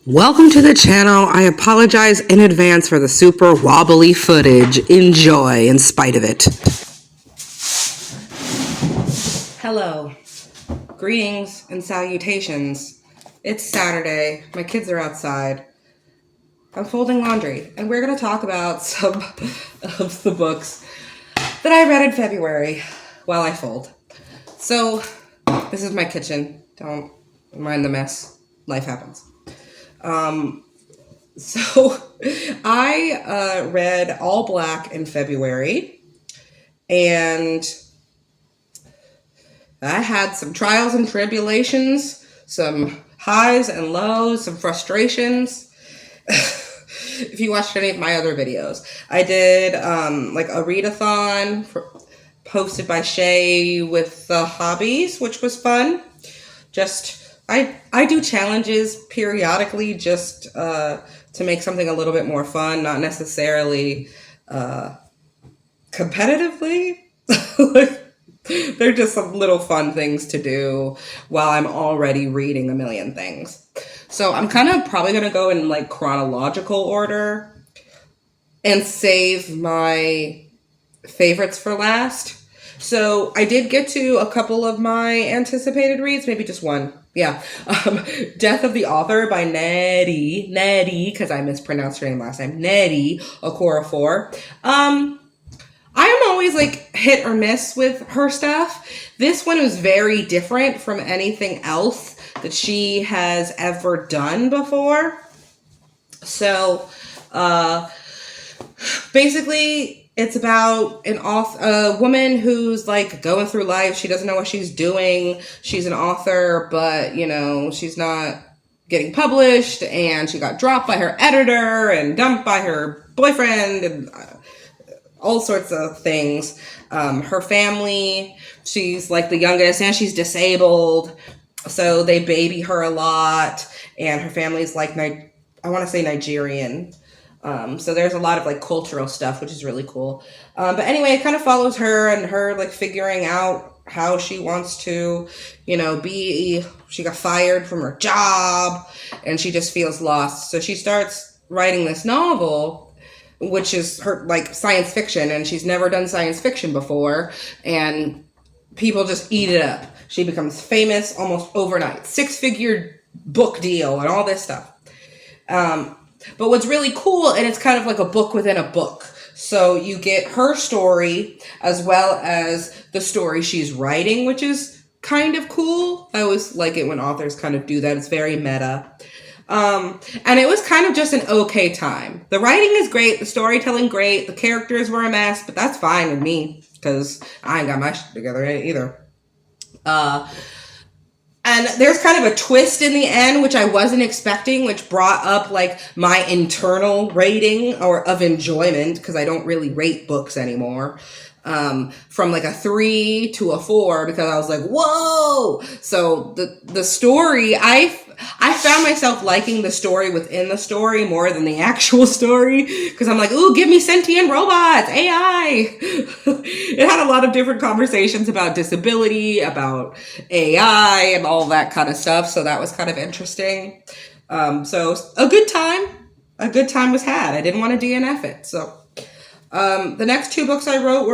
Welcome to the channel. I apologize in advance for the super wobbly footage. Enjoy in spite of it. Hello. Greetings and salutations. It's Saturday. My kids are outside. I'm folding laundry, and we're going to talk about some of the books that I read in February while I fold. So, this is my kitchen. Don't mind the mess. Life happens. So I read All Black in February, and I had some trials and tribulations, some highs and lows, some frustrations. If you watched any of my other videos, I did like a readathon posted by Shay with the hobbies, which was fun. I do challenges periodically just to make something a little bit more fun, not necessarily competitively. They're just some little fun things to do while I'm already reading a million things. So I'm kind of probably going to go in like chronological order and save my favorites for last. So I did get to a couple of my anticipated reads, maybe just one. Yeah. Death of the Author by Nettie, because I mispronounced her name last time, Nettie Okorafor. I am always like hit or miss with her stuff. This one was very different from anything else that she has ever done before. So, basically, it's about a woman who's like going through life. She doesn't know what she's doing. She's an author, but you know, she's not getting published, and she got dropped by her editor and dumped by her boyfriend and all sorts of things. Her family, she's like the youngest and she's disabled. So they baby her a lot, and her family's like, I want to say Nigerian. So there's a lot of like cultural stuff, which is really cool. But anyway, it kind of follows her and her like figuring out how she wants to, you know, she got fired from her job and she just feels lost. So she starts writing this novel, which is her like science fiction, and she's never done science fiction before, and people just eat it up. She becomes famous almost overnight, 6-figure book deal and all this stuff. But what's really cool, and it's kind of like a book within a book. So you get her story as well as the story she's writing, which is kind of cool. I always like it when authors kind of do that. It's very meta. And it was kind of just an okay time. The writing is great. The storytelling great. The characters were a mess, but that's fine with me because I ain't got my shit together either. And there's kind of a twist in the end, which I wasn't expecting, which brought up like my internal rating or of enjoyment, because I don't really rate books anymore, from like a 3 to a 4, because I was like, whoa. So the story, I found myself liking the story within the story more than the actual story, because I'm like, ooh, give me sentient robots, AI. It had a lot of different conversations about disability, about AI, and all that kind of stuff. So that was kind of interesting. So a good time was had. I didn't want to DNF it. So the next 2 books I read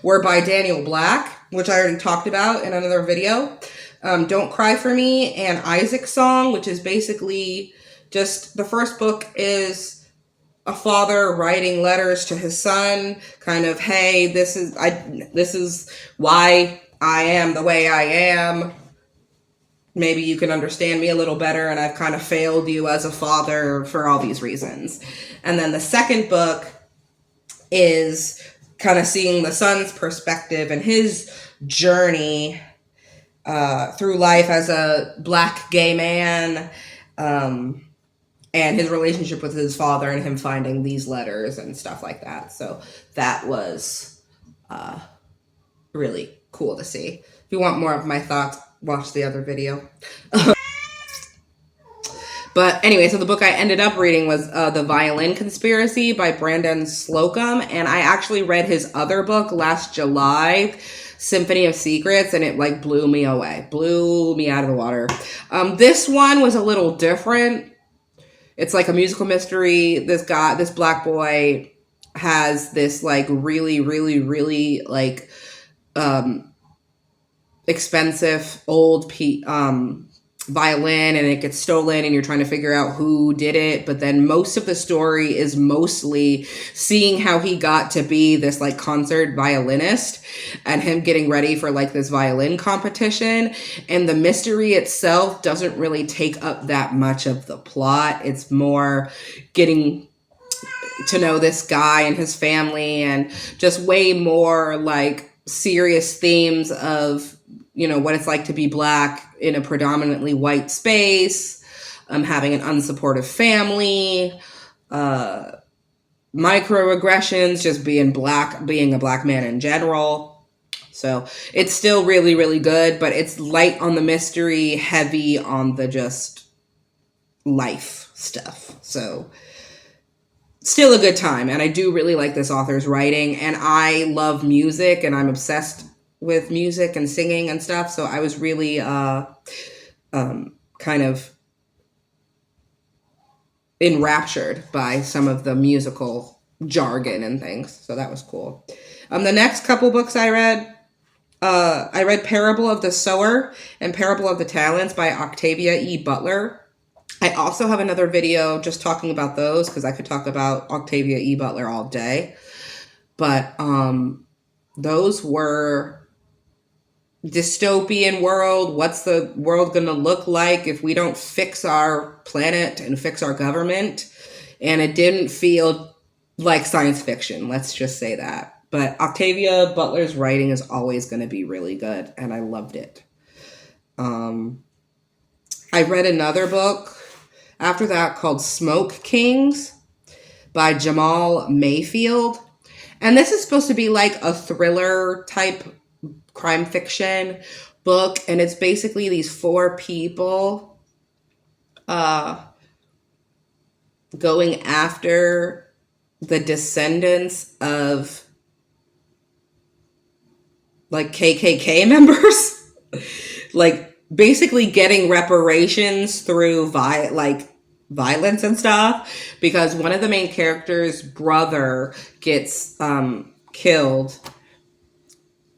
were by Daniel Black, which I already talked about in another video. Don't Cry for Me and Isaac's Song, which is basically just, the first book is a father writing letters to his son, kind of, hey, this is why I am the way I am. Maybe you can understand me a little better, and I've kind of failed you as a father for all these reasons. And then the second book is kind of seeing the son's perspective and his journey through life as a Black gay man, and his relationship with his father and him finding these letters and stuff like that. So that was really cool to see. If you want more of my thoughts, watch the other video. But anyway, so the book I ended up reading was The Violin Conspiracy by Brandon Slocum, and I actually read his other book last July. Symphony of Secrets, and it like blew me away, blew me out of the water. This one was a little different. It's like a musical mystery. This black boy has this like really, really, really like expensive old violin, and it gets stolen, and you're trying to figure out who did it. But then most of the story is mostly seeing how he got to be this like concert violinist and him getting ready for like this violin competition. And the mystery itself doesn't really take up that much of the plot. It's more getting to know this guy and his family, and just way more like serious themes of, you know, what it's like to be black in a predominantly white space, having an unsupportive family, microaggressions, just being a black man in general. So it's still really, really good, but it's light on the mystery, heavy on the just life stuff. So still a good time. And I do really like this author's writing, and I love music, and I'm obsessed with music and singing and stuff. So I was really kind of enraptured by some of the musical jargon and things. So that was cool. The next couple books I read Parable of the Sower and Parable of the Talents by Octavia E. Butler. I also have another video just talking about those, because I could talk about Octavia E. Butler all day. But those were dystopian world. What's the world going to look like if we don't fix our planet and fix our government? And it didn't feel like science fiction. Let's just say that. But Octavia Butler's writing is always going to be really good, and I loved it. I read another book after that called Smoke Kings by Jamal Mayfield. And this is supposed to be like a thriller type crime fiction book. And it's basically these 4 people going after the descendants of like KKK members. Like basically getting reparations through violence and stuff, because one of the main characters' brother gets killed,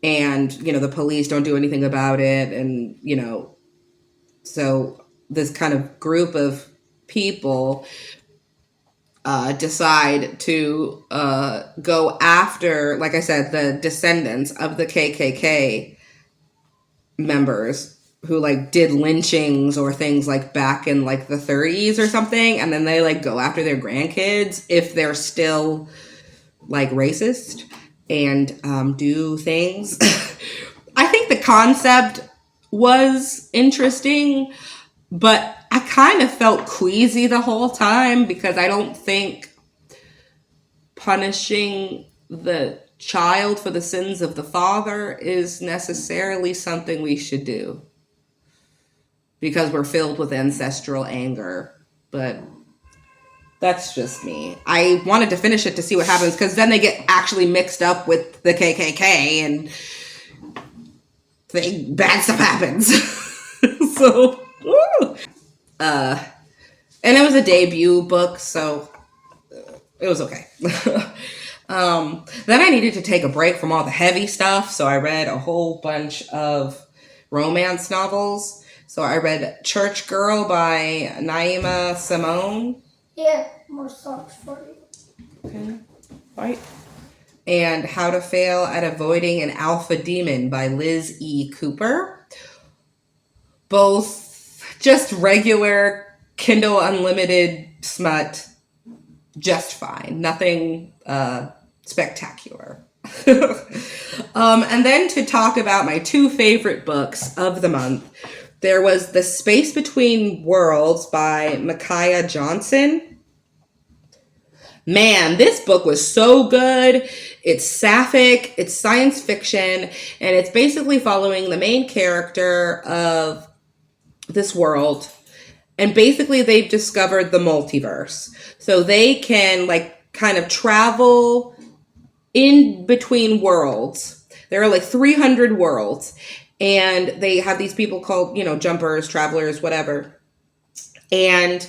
and you know the police don't do anything about it, and you know, so this kind of group of people decide to go after, like I said, the descendants of the KKK members who like did lynchings or things like back in like the 30s or something, and then they like go after their grandkids if they're still like racist and do things. I think the concept was interesting, but I kind of felt queasy the whole time, because I don't think punishing the child for the sins of the father is necessarily something we should do, because we're filled with ancestral anger. But that's just me. I wanted to finish it to see what happens, because then they get actually mixed up with the KKK and bad stuff happens. So, and it was a debut book, so it was okay. Then I needed to take a break from all the heavy stuff, so I read a whole bunch of romance novels. So I read Church Girl by Naima Simone. Yeah, more socks for you. Okay, right. And How to Fail at Avoiding an Alpha Demon by Liz E. Cooper. Both just regular Kindle Unlimited smut, just fine. Nothing spectacular. And then to talk about my 2 favorite books of the month, there was The Space Between Worlds by Micaiah Johnson. Man, this book was so good. It's sapphic, it's science fiction, and it's basically following the main character of this world. And basically they've discovered the multiverse. So they can like kind of travel in between worlds. there are like 300 worlds, and they have these people called, jumpers, travelers, whatever. And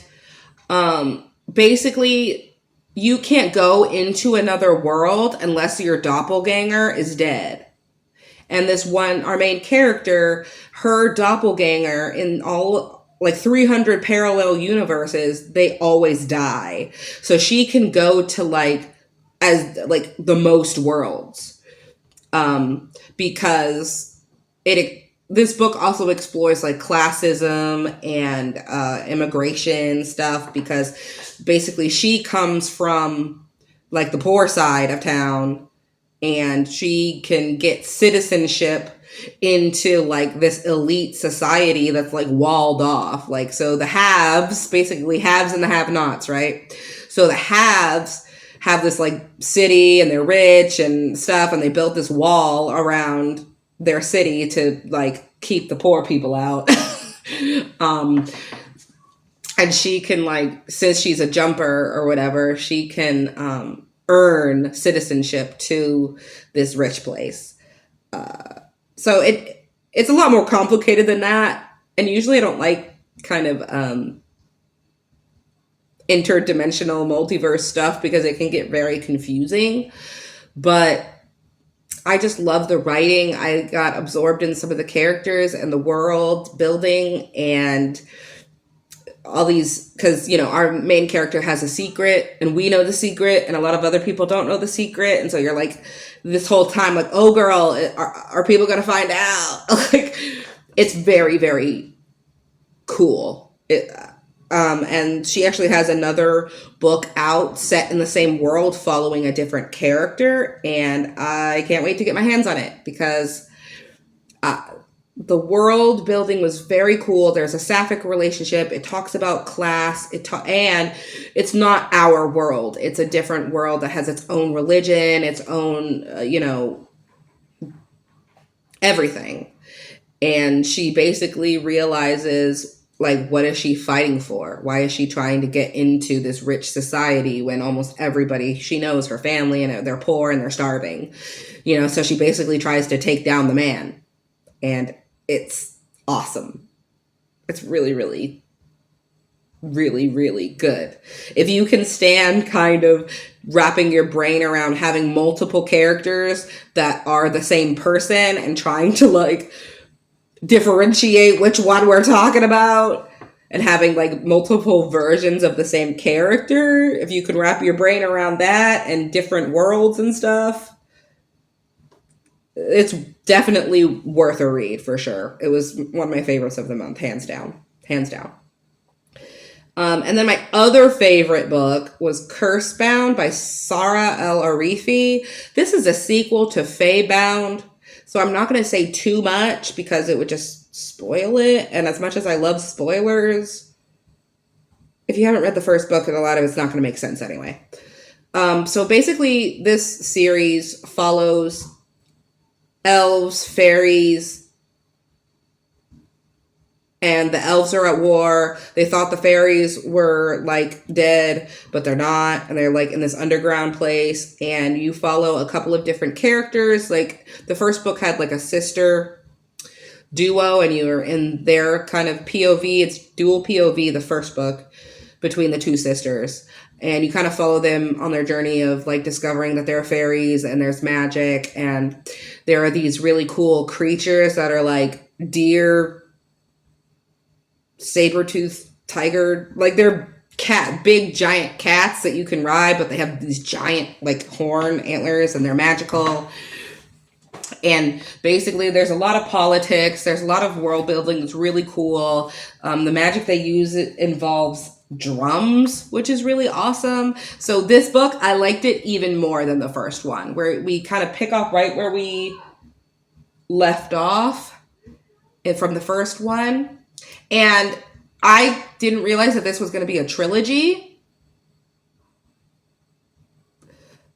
basically, you can't go into another world unless your doppelganger is dead. And this one, our main character, her doppelganger in all like 300 parallel universes, they always die. So she can go to as the most worlds. Because this book also explores like classism and immigration stuff, because basically she comes from like the poor side of town, and she can get citizenship into like this elite society that's like walled off. Like, so the haves, basically haves and the have-nots, right? So the haves have this like city, and they're rich and stuff, and they built this wall around their city to like keep the poor people out. And she can, like, since she's a jumper or whatever, she can earn citizenship to this rich place. So it's a lot more complicated than that. And usually I don't like kind of interdimensional multiverse stuff because it can get very confusing. But I just love the writing. I got absorbed in some of the characters and the world building and all these, because, our main character has a secret and we know the secret and a lot of other people don't know the secret. And so you're like, this whole time, like, oh girl, are people going to find out? Like, it's very, very cool. And she actually has another book out set in the same world following a different character. And I can't wait to get my hands on it because the world building was very cool. There's a sapphic relationship. It talks about class. And it's not our world. It's a different world that has its own religion, its own, everything. And she basically realizes, like, what is she fighting for? Why is she trying to get into this rich society when almost everybody she knows, her family, and they're poor and they're starving? So she basically tries to take down the man. And it's awesome. It's really, really, really, really good. If you can stand kind of wrapping your brain around having multiple characters that are the same person and trying to, like, differentiate which one we're talking about, and having like multiple versions of the same character, if you can wrap your brain around that and different worlds and stuff, it's definitely worth a read for sure. It was one of my favorites of the month, hands down. And then my other favorite book was Cursebound by Sarah El Arifi. This is a sequel to Feybound. So I'm not going to say too much because it would just spoil it. And as much as I love spoilers, if you haven't read the first book, and a lot of it's not going to make sense anyway. So basically, this series follows elves, fairies, and the elves are at war. They thought the fairies were like dead, but they're not. And they're like in this underground place. And you follow a couple of different characters. Like the first book had like a sister duo, and you're in their kind of POV. It's dual POV, the first book, between the two sisters. And you kind of follow them on their journey of like discovering that there are fairies and there's magic. And there are these really cool creatures that are like deer, saber-toothed tiger, like they're big giant cats that you can ride, but they have these giant like horn antlers and they're magical. And basically there's a lot of politics, there's a lot of world building. It's really cool. The magic they use involves drums, which is really awesome. So this book, I liked it even more than the first one, where we kind of pick up right where we left off from the first one. And I didn't realize that this was going to be a trilogy.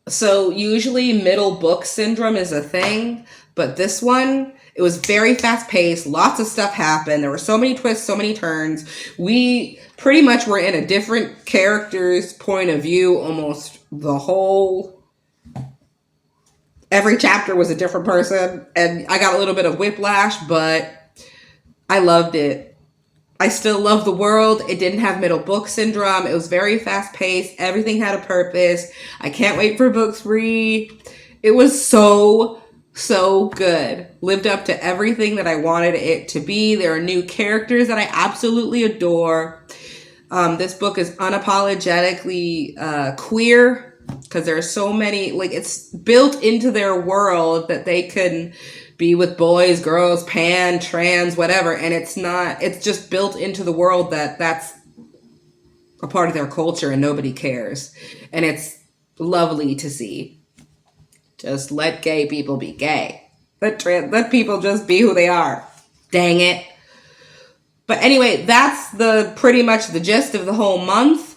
So usually middle book syndrome is a thing, but this one, it was very fast paced. Lots of stuff happened. There were so many twists, so many turns. We pretty much were in a different character's point of view almost the whole every chapter was a different person, and I got a little bit of whiplash, but I loved it. I still love the world. It didn't have middle book syndrome. It was very fast paced. Everything had a purpose. I can't wait for book 3. It was so good. Lived up to everything that I wanted it to be. There are new characters that I absolutely adore. This book is unapologetically queer because there are so many, like, it's built into their world that they can be with boys, girls, pan, trans, whatever, and it's just built into the world that's a part of their culture and nobody cares. And it's lovely to see. Just let gay people be gay. Let people just be who they are. Dang it. But anyway, that's pretty much the gist of the whole month.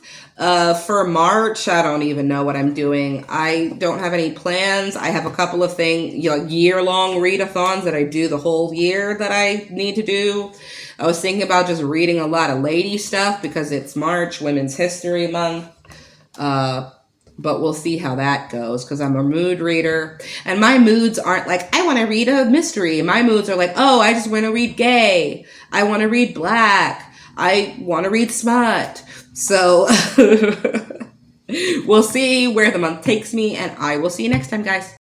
For March, I don't even know what I'm doing. I don't have any plans. I have a couple of things, year-long readathons that I do the whole year that I need to do. I was thinking about just reading a lot of lady stuff because it's March, Women's History Month. But we'll see how that goes because I'm a mood reader. And my moods aren't like, I want to read a mystery. My moods are like, oh, I just want to read gay. I want to read black. I want to read smut. So we'll see where the month takes me, and I will see you next time, guys.